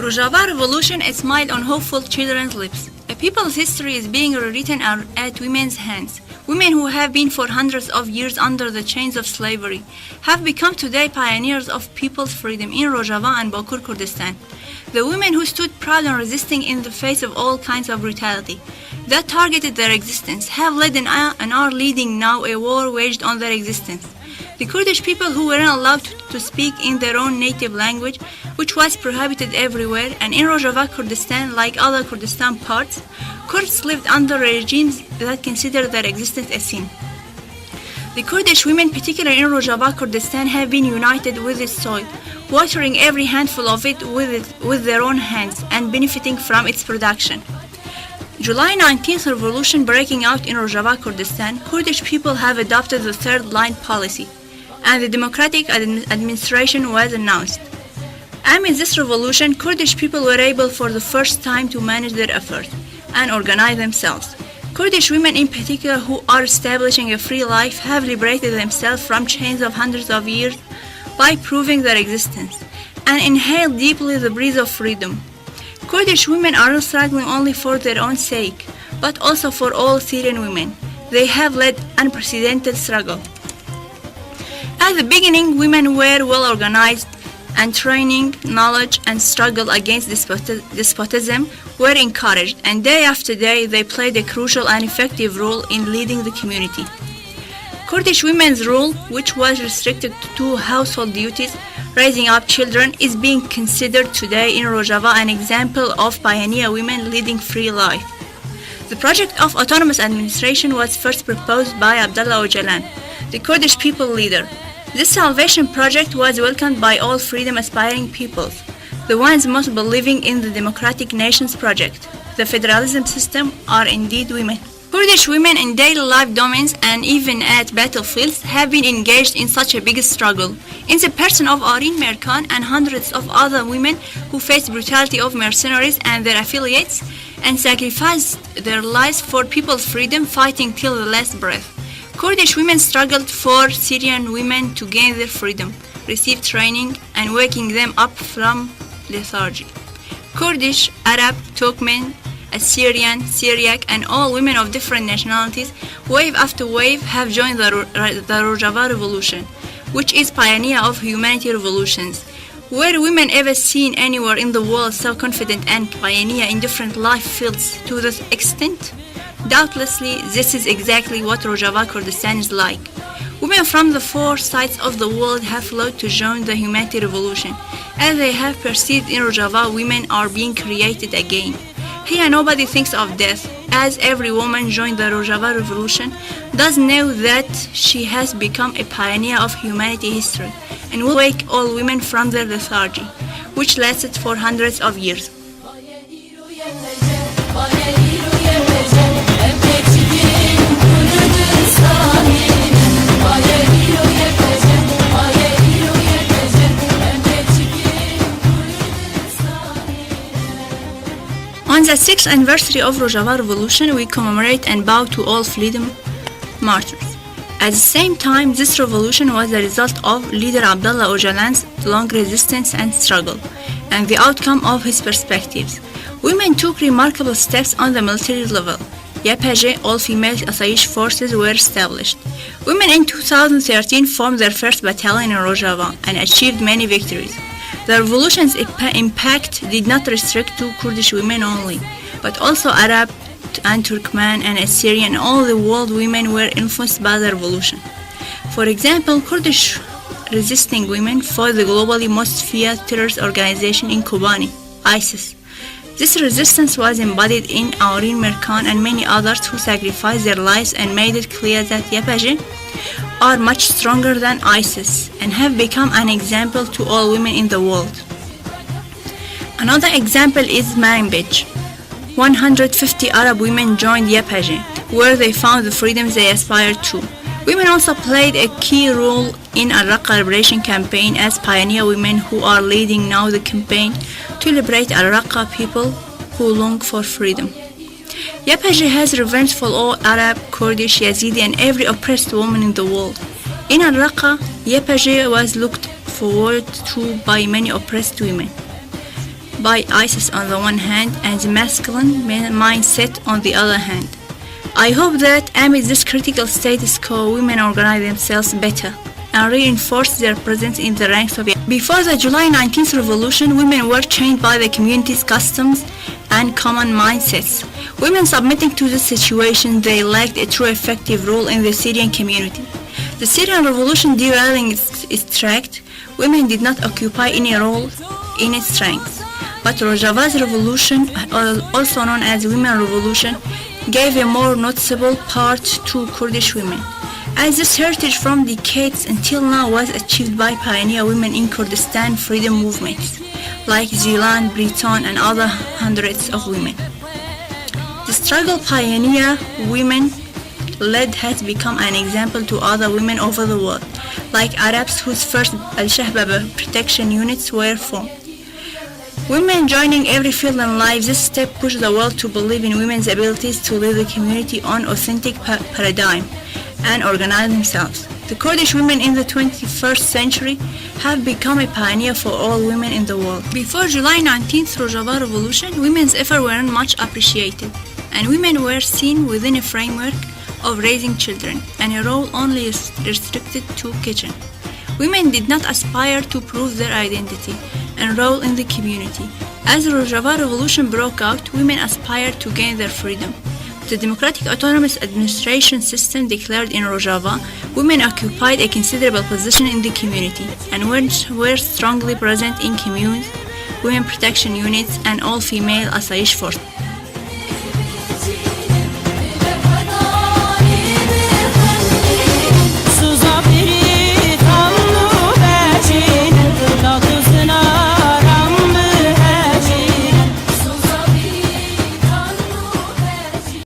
Rojava Revolution smiled on hopeful children's lips. A people's history is being rewritten at women's hands. Women who have been for hundreds of years under the chains of slavery have become today pioneers of people's freedom in Rojava and Bakur Kurdistan. The women who stood proud and resisting in the face of all kinds of brutality that targeted their existence have led and are leading now a war waged on their existence. The Kurdish people who weren't allowed to speak in their own native language, which was prohibited everywhere, and in Rojava Kurdistan, like other Kurdistan parts, Kurds lived under regimes that considered their existence a sin. The Kurdish women, particularly in Rojava Kurdistan, have been united with its soil, watering every handful of it with their own hands and benefiting from its production. July 19th revolution breaking out in Rojava Kurdistan, Kurdish people have adopted the third line policy, and the democratic administration was announced. Amid this revolution, Kurdish people were able for the first time to manage their efforts and organize themselves. Kurdish women in particular who are establishing a free life have liberated themselves from chains of hundreds of years by proving their existence and inhaled deeply the breeze of freedom. Kurdish women are not struggling only for their own sake, but also for all Syrian women. They have led unprecedented struggle. At the beginning, women were well organized, and training, knowledge, and struggle against despotism were encouraged, and day after day they played a crucial and effective role in leading the community. Kurdish women's role, which was restricted to household duties, raising up children, is being considered today in Rojava an example of pioneer women leading free life. The project of autonomous administration was first proposed by Abdullah Öcalan, the Kurdish people leader. This salvation project was welcomed by all freedom-aspiring peoples, the ones most believing in the democratic nations project. The federalism system are indeed women. Kurdish women in daily life domains and even at battlefields have been engaged in such a big struggle, in the person of Arin Merkan and hundreds of other women who faced brutality of mercenaries and their affiliates and sacrificed their lives for people's freedom, fighting till the last breath. Kurdish women struggled for Syrian women to gain their freedom, receive training, and waking them up from lethargy. Kurdish, Arab, Turkmen, Assyrian, Syriac, and all women of different nationalities, wave after wave, have joined the Rojava Revolution, which is pioneer of humanity revolutions. Were women ever seen anywhere in the world so confident and pioneer in different life fields to this extent? Doubtlessly, this is exactly what Rojava Kurdistan is like. Women from the four sides of the world have flowed to join the humanity revolution. As they have perceived in Rojava, women are being created again. Here nobody thinks of death, as every woman joined the Rojava revolution does know that she has become a pioneer of humanity history and will wake all women from their lethargy, which lasted for hundreds of years. On the 6th anniversary of Rojava Revolution, we commemorate and bow to all freedom martyrs. At the same time, this revolution was the result of leader Abdullah Öcalan's long resistance and struggle, and the outcome of his perspectives. Women took remarkable steps on the military level. YPG all-female Asayish forces were established. Women in 2013 formed their first battalion in Rojava and achieved many victories. The revolution's impact did not restrict to Kurdish women only, but also Arab and Turkmen and Assyrian and all the world women were influenced by the revolution. For example, Kurdish resisting women fought the globally most feared terrorist organization in Kobani, ISIS. This resistance was embodied in Arin Merkan and many others who sacrificed their lives and made it clear that YPG are much stronger than ISIS and have become an example to all women in the world. Another example is Manbij. 150 Arab women joined YPG, where they found the freedoms they aspired to. Women also played a key role in Al-Raqqa liberation campaign as pioneer women who are leading now the campaign to liberate Al-Raqqa people who long for freedom. YPG has revenge for all Arab, Kurdish, Yazidi and every oppressed woman in the world. In Al-Raqqa, YPG was looked forward to by many oppressed women. by ISIS on the one hand and the masculine mindset on the other hand. I hope that amid this critical status quo, women organize themselves better and reinforce their presence in the ranks of it. Before the July 19th revolution, women were chained by the community's customs and common mindsets. Women submitting to this situation, they lacked a true effective role in the Syrian community. The Syrian revolution derailing its track, women did not occupy any role in its strength. But Rojava's revolution, also known as Women Revolution, gave a more noticeable part to Kurdish women, as this heritage from decades until now was achieved by pioneer women in Kurdistan freedom movements, like Zilan, Breton, and other hundreds of women. The struggle pioneer women led has become an example to other women over the world, like Arabs whose first Al-Shahbaba protection units were formed. Women joining every field in life, this step pushed the world to believe in women's abilities to lead the community on authentic paradigm and organize themselves. The Kurdish women in the 21st century have become a pioneer for all women in the world. Before July 19th Rojava revolution, women's efforts weren't much appreciated, and women were seen within a framework of raising children and a role only restricted to kitchen. Women did not aspire to prove their identity and role in the community. As the Rojava revolution broke out, women aspired to gain their freedom. The democratic autonomous administration system declared in Rojava, women occupied a considerable position in the community and were strongly present in communes, women protection units, and all-female Asayish forces.